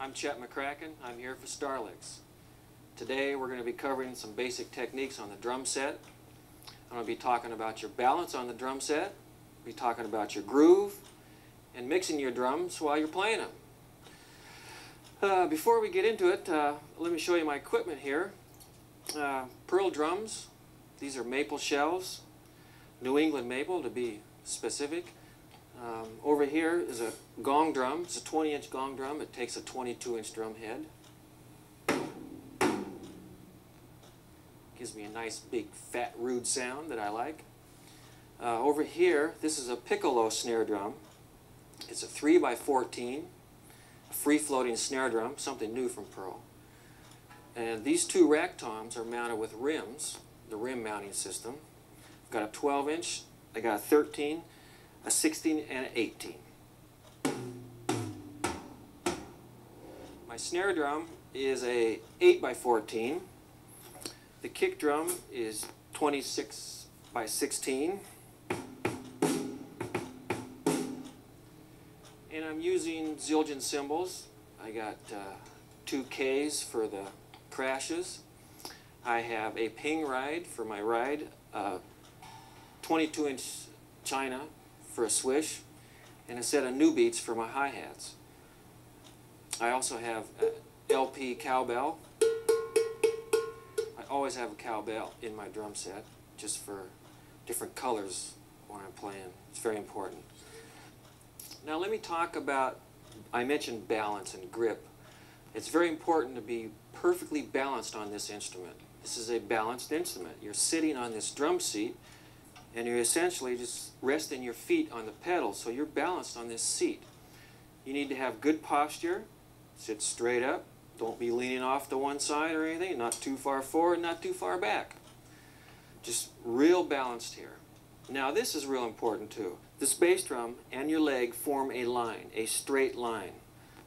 I'm Chet McCracken. I'm here for Starlicks. Today we're going to be covering some basic techniques on the drum set. I'm going to be talking about your balance on the drum set, be talking about your groove, and mixing your drums while you're playing them. Before we get into it, let me show you my equipment here. Pearl drums. These are maple shells, New England maple to be specific. Over here is a gong drum. It's a 20-inch gong drum. It takes a 22-inch drum head. Gives me a nice, big, fat, rude sound that I like. Over here, this is a piccolo snare drum. It's a 3x14, a free-floating snare drum, something new from Pearl. And these two rack toms are mounted with rims, the rim mounting system. I've got a 12-inch, I got a 13, a 16, and an 18. My snare drum is a 8x14. The kick drum is 26x16. And I'm using Zildjian cymbals. I got 2 Ks for the crashes. I have a ping ride for my ride, 22-inch China for a swish, and a set of new beats for my hi-hats. I also have an LP cowbell. I always have a cowbell in my drum set, just for different colors when I'm playing. It's very important. Now let me talk about, I mentioned balance and grip. It's very important to be perfectly balanced on this instrument. This is a balanced instrument. You're sitting on this drum seat and you're essentially just resting your feet on the pedal, so you're balanced on this seat. You need to have good posture, sit straight up, don't be leaning off to one side or anything, not too far forward, not too far back. Just real balanced here. Now this is real important too. This bass drum and your leg form a line, a straight line.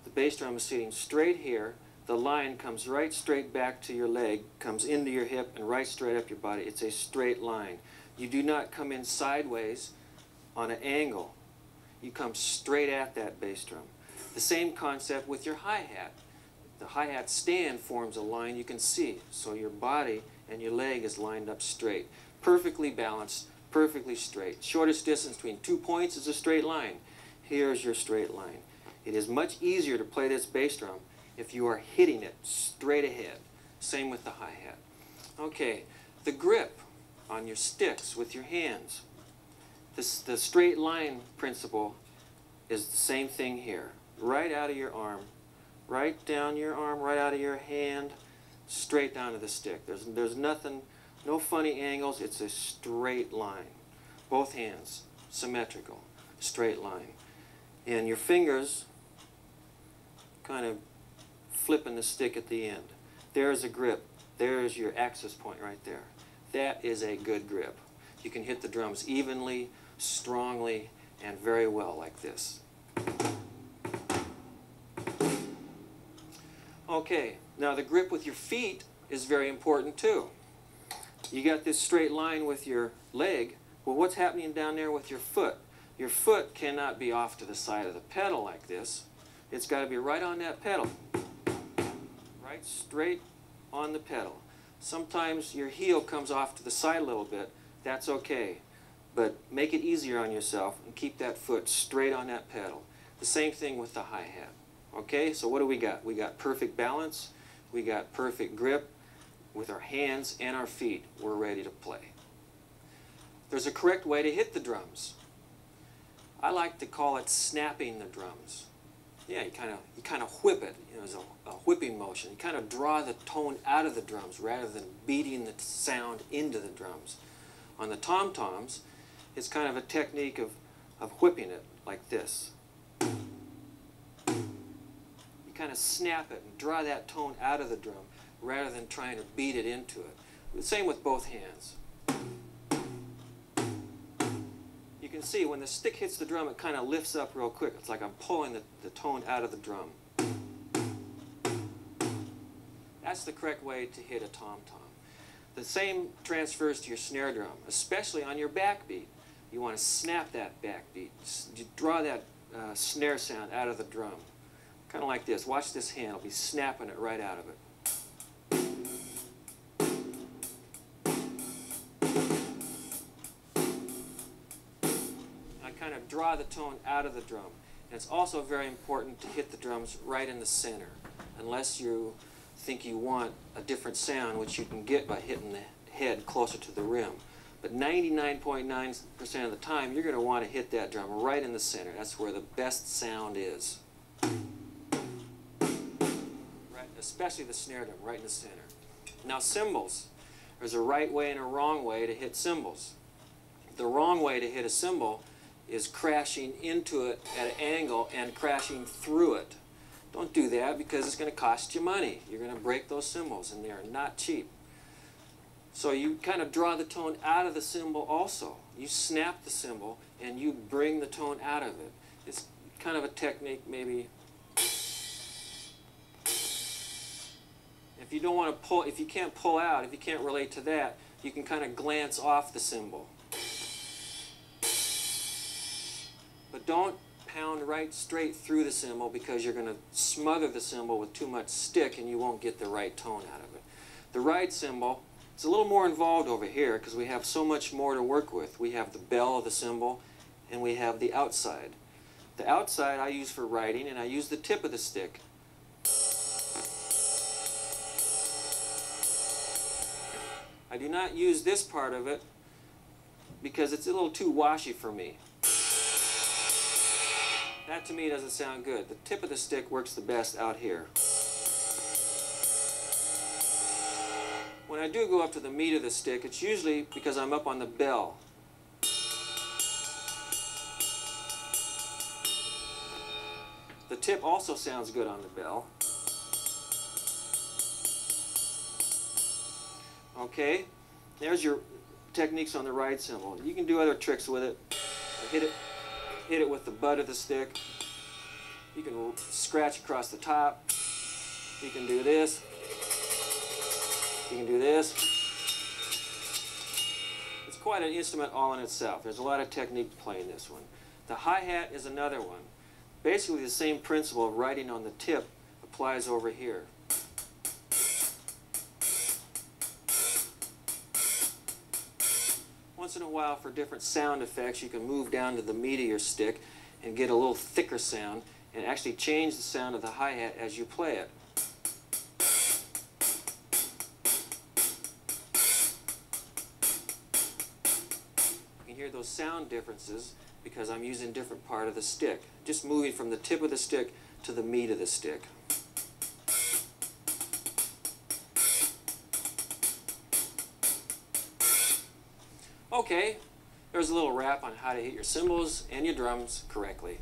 The bass drum is sitting straight here. The line comes right straight back to your leg, comes into your hip, and right straight up your body. It's a straight line. You do not come in sideways on an angle. You come straight at that bass drum. The same concept with your hi-hat. The hi-hat stand forms a line you can see, so your body and your leg is lined up straight. Perfectly balanced, perfectly straight. Shortest distance between 2 points is a straight line. Here's your straight line. It is much easier to play this bass drum if you are hitting it straight ahead. Same with the hi-hat. Okay, the grip on your sticks with your hands. The straight line principle is the same thing here. Right out of your arm, right down your arm, right out of your hand, straight down to the stick. There's nothing, no funny angles. It's a straight line. Both hands, symmetrical, straight line. And your fingers kind of flipping the stick at the end. There's a grip. There's your access point right there. That is a good grip. You can hit the drums evenly, strongly, and very well like this. Okay, now the grip with your feet is very important too. You got this straight line with your leg. Well, what's happening down there with your foot? Your foot cannot be off to the side of the pedal like this. It's got to be right on that pedal. Right straight on the pedal. Sometimes your heel comes off to the side a little bit. That's okay. But make it easier on yourself and keep that foot straight on that pedal. The same thing with the hi-hat. Okay, so what do we got? We got perfect balance. We got perfect grip. With our hands and our feet, we're ready to play. There's a correct way to hit the drums. I like to call it snapping the drums. Yeah, you kind of whip it. You know, there's a whipping motion. You kind of draw the tone out of the drums rather than beating the sound into the drums. On the tom-toms, it's kind of a technique of whipping it like this. You kind of snap it and draw that tone out of the drum rather than trying to beat it into it. The same with both hands. You can see when the stick hits the drum, it kind of lifts up real quick. It's like I'm pulling the tone out of the drum. That's the correct way to hit a tom-tom. The same transfers to your snare drum, especially on your backbeat. You want to snap that backbeat. You draw that snare sound out of the drum. Kind of like this. Watch this hand. I'll be snapping it right out of it. I kind of draw the tone out of the drum. And it's also very important to hit the drums right in the center, unless you think you want a different sound, which you can get by hitting the head closer to the rim. But 99.9% of the time, you're going to want to hit that drum right in the center. That's where the best sound is. Right, especially the snare drum, right in the center. Now cymbals. There's a right way and a wrong way to hit cymbals. The wrong way to hit a cymbal is crashing into it at an angle and crashing through it. Don't do that because it's going to cost you money. You're going to break those cymbals, and they're not cheap. So you kind of draw the tone out of the cymbal also. You snap the cymbal and you bring the tone out of it. It's kind of a technique maybe. If you don't want to pull, if you can't pull out, if you can't relate to that, you can kind of glance off the cymbal. But don't pound right straight through the cymbal because you're going to smother the cymbal with too much stick and you won't get the right tone out of it. The ride cymbal, it's a little more involved over here because we have so much more to work with. We have the bell of the cymbal and we have the outside. The outside I use for riding, and I use the tip of the stick. I do not use this part of it because it's a little too washy for me. That to me doesn't sound good. The tip of the stick works the best out here. When I do go up to the meat of the stick, it's usually because I'm up on the bell. The tip also sounds good on the bell. Okay, there's your techniques on the ride cymbal. You can do other tricks with it. Hit it with the butt of the stick. You can scratch across the top. You can do this. You can do this. It's quite an instrument all in itself. There's a lot of technique to playing this one. The hi-hat is another one. Basically the same principle of riding on the tip applies over here. Once in a while, for different sound effects, you can move down to the meat of your stick and get a little thicker sound and actually change the sound of the hi-hat as you play it. You can hear those sound differences because I'm using a different part of the stick. Just moving from the tip of the stick to the meat of the stick. Okay, there's a little wrap on how to hit your cymbals and your drums correctly.